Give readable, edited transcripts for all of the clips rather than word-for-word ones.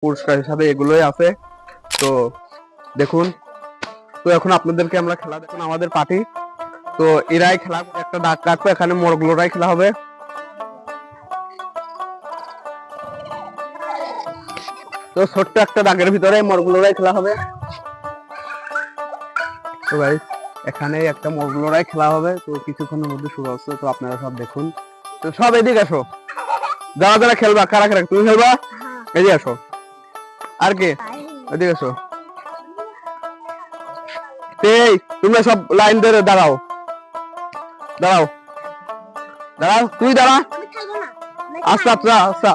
পুরস্কার হিসাবে এগুলোই আছে। তো দেখুন, তো এখন আপনাদেরকে আমরা খেলা দেখুন আমাদের পার্টি। তো এরাই খেলা একটা দাগ কাটবে, এখানে মোরগগুলোরাই খেলা হবে। তো ছোট্ট একটা দাগের ভিতরে মোরগগুলোরাই খেলা হবে। তো গাইস এখানে একটা মোরগগুলোরাই খেলা হবে। তো কিছুক্ষণের মধ্যে শুরু হচ্ছে। তো আপনারা সব দেখুন। তো সব এদিকে আসো, যারা যারা খেলবা, কারা কারা তুমি খেলবা, এদিকে আসো। আর কে? এদিকে আসো। এই তোমরা সব লাইন ধরে দাঁড়াও, দাঁড়াও, দাঁড়াও, তুই দাঁড়া। আচ্ছা আচ্ছা আচ্ছা,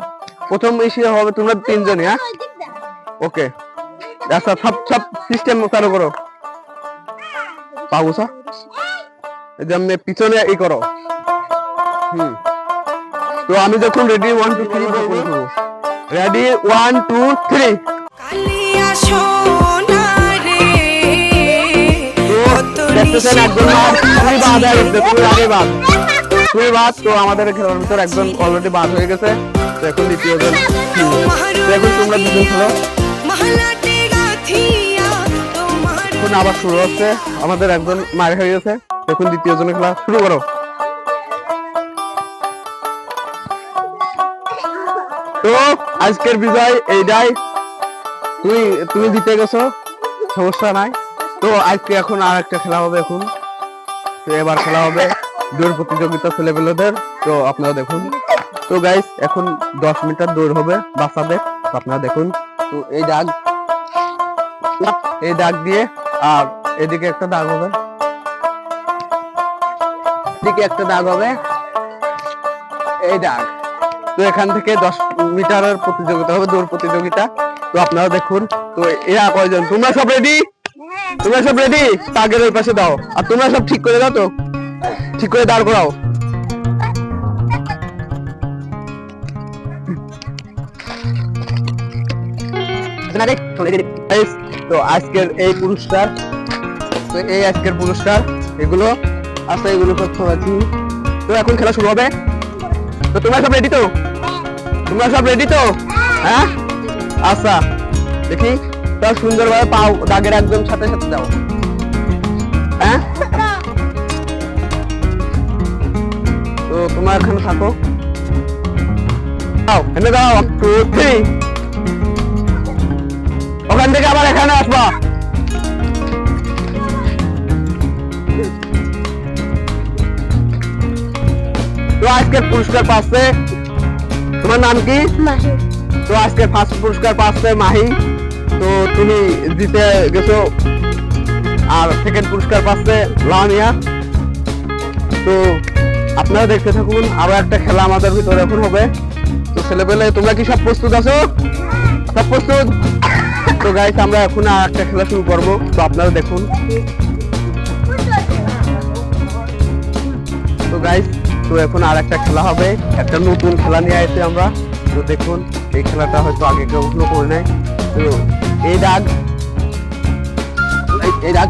প্রথম এসে হবে তোমরা তিনজনই। হ্যাঁ, ওকে। আচ্ছা, সব সব সিস্টেম চালু করো। পাগুসা এই যে আমি পিছনে ই করো। তো আমি যখন রেডি 1 2 3 বলবো, রেডি 1 2 3। কালিয়া সোনা রে দেখতেছেন একজন তুমি বাদ হয়ে গেছে, তুমি আগে বাদ, তুমি বাদ। তো আমাদের খেলার ভিতর একজন অলরেডি বাদ হয়ে গেছে। তো এখন দ্বিতীয় জন, তো এখন তোমরা দুজন খেলো। এখন আবার শুরু হচ্ছে। আমাদের একজন মার হয়ে গেছে, এখন দ্বিতীয় জনের খেলা শুরু করো। তো আজকের বিজয় এইটাই, তুমি জিতে গেছো, সমস্যা নাই। তো আজকে এখন আর একটা খেলা হবে। এখন তো এবার খেলা হবে দৌড় প্রতিযোগিতা ছেলেপেলেদের। তো আপনারা দেখুন। তো গাইস এখন 10 মিটার দৌড় হবে বাচ্চাদের। তো আপনারা দেখুন। তো এই দাগ দিয়ে, আর এদিকে একটা দাগ হবে, এদিকে একটা দাগ হবে, এই দাগ। তো এখান থেকে 10 মিটারের প্রতিযোগিতা হবে, দৌড় প্রতিযোগিতা। তো আপনারা দেখুন। তো এরা কয়জন? তোমরা সব রেডি? তোমরা সব রেডি? তাগের ওই পাশে দাও। আর তোমরা সব ঠিক করে দাও, তো ঠিক করে দাঁড় করাও। তো আজকের এই পুরস্কার, তো এই আজকের পুরস্কার এগুলো আছে, এগুলো করতে পারছি। তো এখন খেলা শুরু হবে। তো তোমরা সব রেডি তো? তোমরা সব রেডি তো? হ্যাঁ, আচ্ছা দেখি। তো সুন্দরভাবে পাও দাগের একদম সাথে সাথে দাও। হ্যাঁ, তো তোমরা এখানে থাকো। দাও, এনে দাও। 1 2 3। ওখান থেকে আবার এখানে আসবা। তো আজকের পুরস্কার পাচ্ছে, তোমার নাম কি? মাহি। তো আজকে ফার্স্ট পুরস্কার পাচ্ছে মাহি। তো তুমি জিতে গেছো। আর সেকেন্ড পুরস্কার পাচ্ছে লামিয়া। তো আপনারা দেখতে থাকুন, আরো একটা খেলা আমাদের ভিতরে এখন হবে। তো ছেলেপেলে তোমরা কি সব প্রস্তুত আছো? সব প্রস্তুত? তো গাইস আমরা এখন আর একটা খেলা শুরু করব। তো আপনারা দেখুন। তো গাইস, তো এখন আর একটা খেলা হবে, একটা নতুন খেলা নিয়ে আসছি আমরা। তো দেখুন, এই খেলাটা হয়তো আগে কেউ করে নেয়। তো এই দাগ, এই দাগ,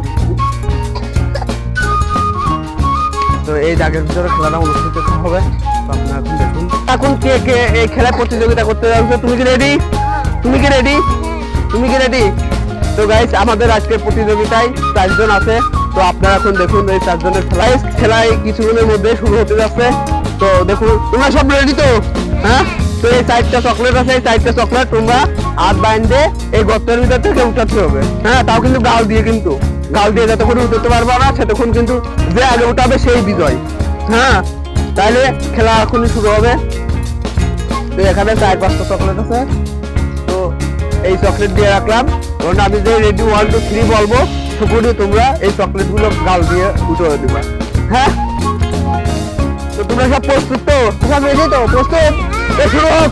তো এই দাগের ভিতরে খেলাটা অনুষ্ঠিত হবে। তো আপনারা এখন দেখুন। এখন কে কে এই খেলায় প্রতিযোগিতা করতে যাচ্ছে? তুমি কি রেডি? তুমি কি রেডি? তুমি কি রেডি? তো গাইস আমাদের আজকের প্রতিযোগিতায় 4 জন আছে। তো আপনারা এখন দেখুন এই 4 জনের খেলায় কিছুক্ষণের মধ্যে শুরু হতে যাচ্ছে। তো দেখুন, তোমরা সব রেডি তো? হ্যাঁ, তো এই 4টা চকলেট আছে, এই 4টা চকলেট তোমরা হাত বাইন্ধে এই গর্তের ভিতর থেকে উঠাতে হবে। হ্যাঁ, তাও কিন্তু গাল দিয়ে, কিন্তু গাল দিয়ে যতক্ষণ উঠাতে পারবা না সেতক্ষণ কিন্তু যে আগে উঠাবে সেই বিজয়। হ্যাঁ, তাহলে খেলা এখনই শুরু হবে। তো এখানে 4-5টা চকলেট আছে। তো এই চকলেট দিয়ে রাখলাম, কারণ আমি যে রেডি 1 2 3 বলবো তখনই তোমরা এই চকলেট গুলো গাল দিয়ে উঠে দিবা। হ্যাঁ, তো তোমরা সব প্রস্তুত তো? সব রেডি তো? প্রস্তুত? শুরু হোক।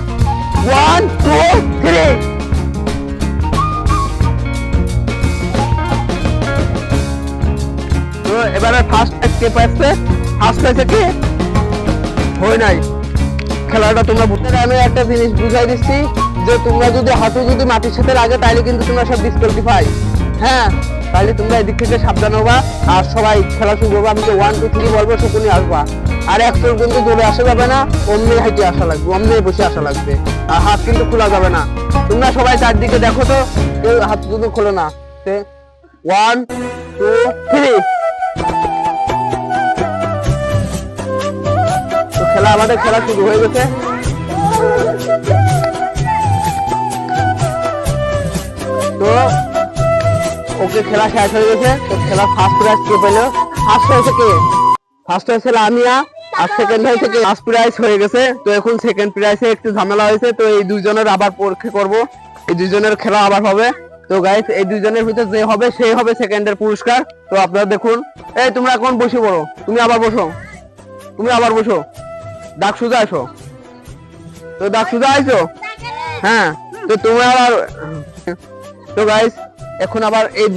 1 2 3। তো এবারে ফার্স্ট কে পাচ্ছে? ফার্স্ট পাইছে কে? হয় নাই। খেলাটা তোমরা বুঝতে, আমি একটা জিনিস বুঝাই দিচ্ছি যে তোমরা যদি হাঁটু যদি মাটির সাথে লাগে তাহলে কিন্তু তোমরা সব ডিসকোয়ালিফাই। হ্যাঁ তাহলে তোমরা এদিক থেকে সাবধান হবা আর সবাই খেলা শুরু করবো। আমি তো 1 2 3 বলবো, তখনই আসবা। আর একটার কিন্তু জোরে আসা যাবে না, অমনি হাইটে আসা লাগবে, অমনি বসে আসা লাগবে। আর হাত কিন্তু খোলা যাবে না। তোমরা সবাই চারদিকে দেখো তো, কেউ হাত কিন্তু খোলো না। 1 2 3। তো আমাদের খেলা শুরু হয়ে গেছে। তো ওকে খেলা শেষ হয়ে গেছে। তো খেলা ফার্স্ট প্রাইজ কে পেলো? ফার্স্ট হয়েছে কে? ফার্স্ট হয়েছে লামিয়া, আর সেকেন্ড হয়েছে কে? ফার্স্ট প্রাইজ হয়ে গেছে। তো এখন সেকেন্ড প্রাইজে একটু ঝামেলা হয়েছে। তো এই দুইজনের আবার পরীক্ষা করব, এই দুইজনের খেলা আবার হবে। তো গাইস এই দুইজনের ভিতরে যে হবে সেই হবে সেকেন্ডের পুরস্কার। তো আপনারা দেখুন। এই তোমরা এখন বসে পড়ো, তুমি আবার বসো, তুমি আবার বসো। ডাক সুজা আসো। তো ডাক সুজা আইছো? হ্যাঁ। তো তোমরা আবার, তো গাইস এখন আবার এই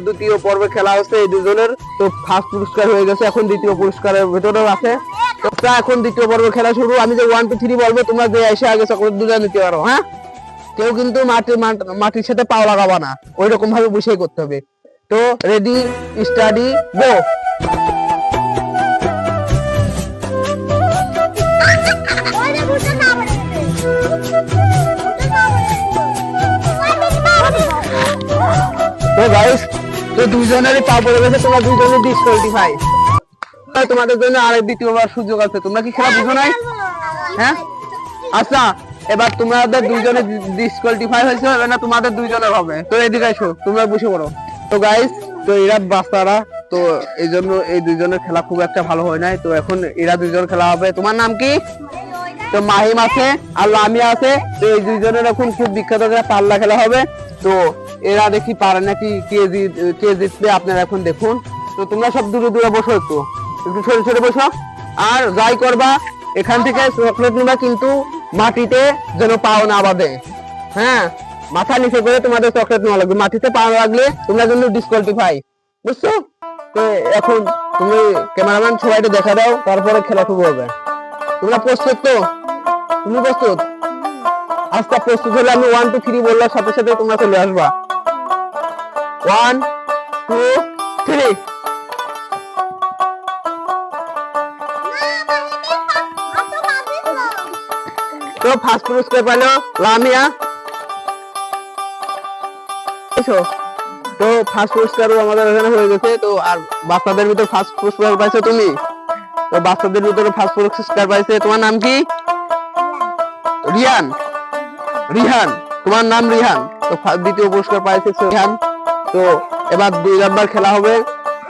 দ্বিতীয় পর্বে খেলা হচ্ছে এই দুজনের। তো ফার্স্ট পুরস্কার হয়ে গেছে, এখন দ্বিতীয় পুরস্কারের ভেতরেও আছে। তো এখন দ্বিতীয় পর্ব খেলা শুরু। আমি যে 1 2 3 বলবো, তোমরা যে এসে আগে চকলেট দুটো নিতে পারো। হ্যাঁ, কেউ কিন্তু মাটির সাথে পাও লাগাবা না, ওই রকম ভাবে বসেই করতে হবে। তো রেডি, স্টাডি, গো। তো গাইস তো দুইজনেরই পা পড়ে গেছে, তোমরা দুইজনে ডিসকোয়ালিফাই। তোমাদের জন্য আরেক দ্বিতীয়বার সুযোগ আছে। তোমরা কি খেলা বুঝো নাই? হ্যাঁ, আচ্ছা এবার তোমাদের দুইজনে ডিসকোয়ালিফাই হয়েছে, হবে না তোমাদের দুইজনের হবে। তো এদিকে এসো, তোমরা বসে পড়ো। তো গাইস তো এরা বাচ্চারা, তো এই জন্য এই দুইজনের খেলা খুব একটা ভালো হয় নাই। তো এখন এরা দুইজন খেলা হবে। তোমার নাম কি? তো মাহিম আছে আর লামিয়া আছে। তো এই দুইজনের এখন খুব বিখ্যাত পাল্লা খেলা হবে। তো এরা দেখি পারে নাকি কে জিতবে, আপনারা এখন দেখুন। তো তোমরা সব দূরে দূরে বসো, একটু একটু সরে সরে বসো। আর যাই করবা এখান থেকে চকলেট নিবা, কিন্তু মাটিতে যেন পাও না বাঁধে। হ্যাঁ, মাথা নিচে করে তোমাদের চকলেট নেওয়া লাগবে। মাটিতে পাও লাগলে তোমরা কিন্তু ডিসকোয়ালিফাই, বুঝছো? তো এখন তুমি ক্যামেরাম্যান সবাইকে দেখা দাও, তারপরে খেলা শুরু হবে। তোমরা প্রস্তুত তো? তুমি প্রস্তুত? আচ্ছা প্রস্তুত হলে আমি 1 2 3 বললার সাথে সাথে তোমরা চলে আসবা। 1 2 3। তো ফার্স্ট পুরস্কার পেল লামিয়া। তো ফার্স্ট পুরস্কারও আমাদের এখানে হয়ে গেছে। তো আর বাচ্চাদের ভিতরে ফার্স্ট পুরস্কার পাইছো তুমি। তো বাচ্চাদের ভিতরে ফার্স্ট পুরস্কার পাইছে, তোমার নাম কি? রিহান। রিহান, তোমার নাম রিহান। তো দ্বিতীয় পুরস্কার পাইছে রিহান। তো এবার 2 নাম্বার খেলা হবে।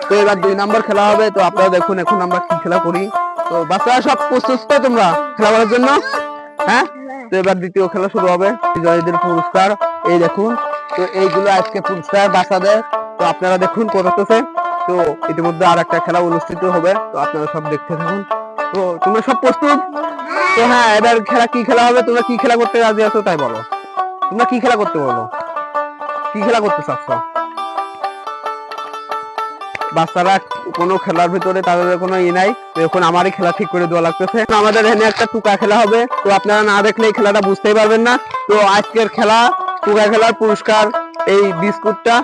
তো এবার 2 নাম্বার খেলা হবে। তো আপনারা দেখুন এখন আমরা কি খেলা করি। তো বাচ্চারা সব প্রস্তুত তো তোমরা খেলা করার জন্য? হ্যাঁ। তো এবার দ্বিতীয় খেলা শুরু হবে। বিজয়ীদের পুরস্কার এই দেখুন। তো এইগুলো আজকে পুরস্কার বাচ্চাদের। তো আপনারা দেখুন করতেছে। তো ইতিমধ্যে আর একটা খেলা অনুষ্ঠিত হবে। তো আপনারা সব দেখতে থাকুন। তো তোমরা সব প্রস্তুত তো? হ্যাঁ, এবার খেলা কি খেলা হবে? তোমরা কি খেলা করতে রাজি আছো তাই বলো। তোমরা কি খেলা করতে বলো, কি খেলা করতে চাচ্ছ? বাচ্চারা কোনো খেলার ভিতরে তাদের কোনো নাই। তো এখন আমারই খেলা ঠিক করে দেওয়া লাগতেছে। আমাদের এখানে একটা টুকা খেলা হবে। তো আপনারা না দেখলে এই খেলাটা বুঝতেই পারবেন না। তো আজকের খেলা টুকা খেলার পুরস্কার এই বিস্কুটটা।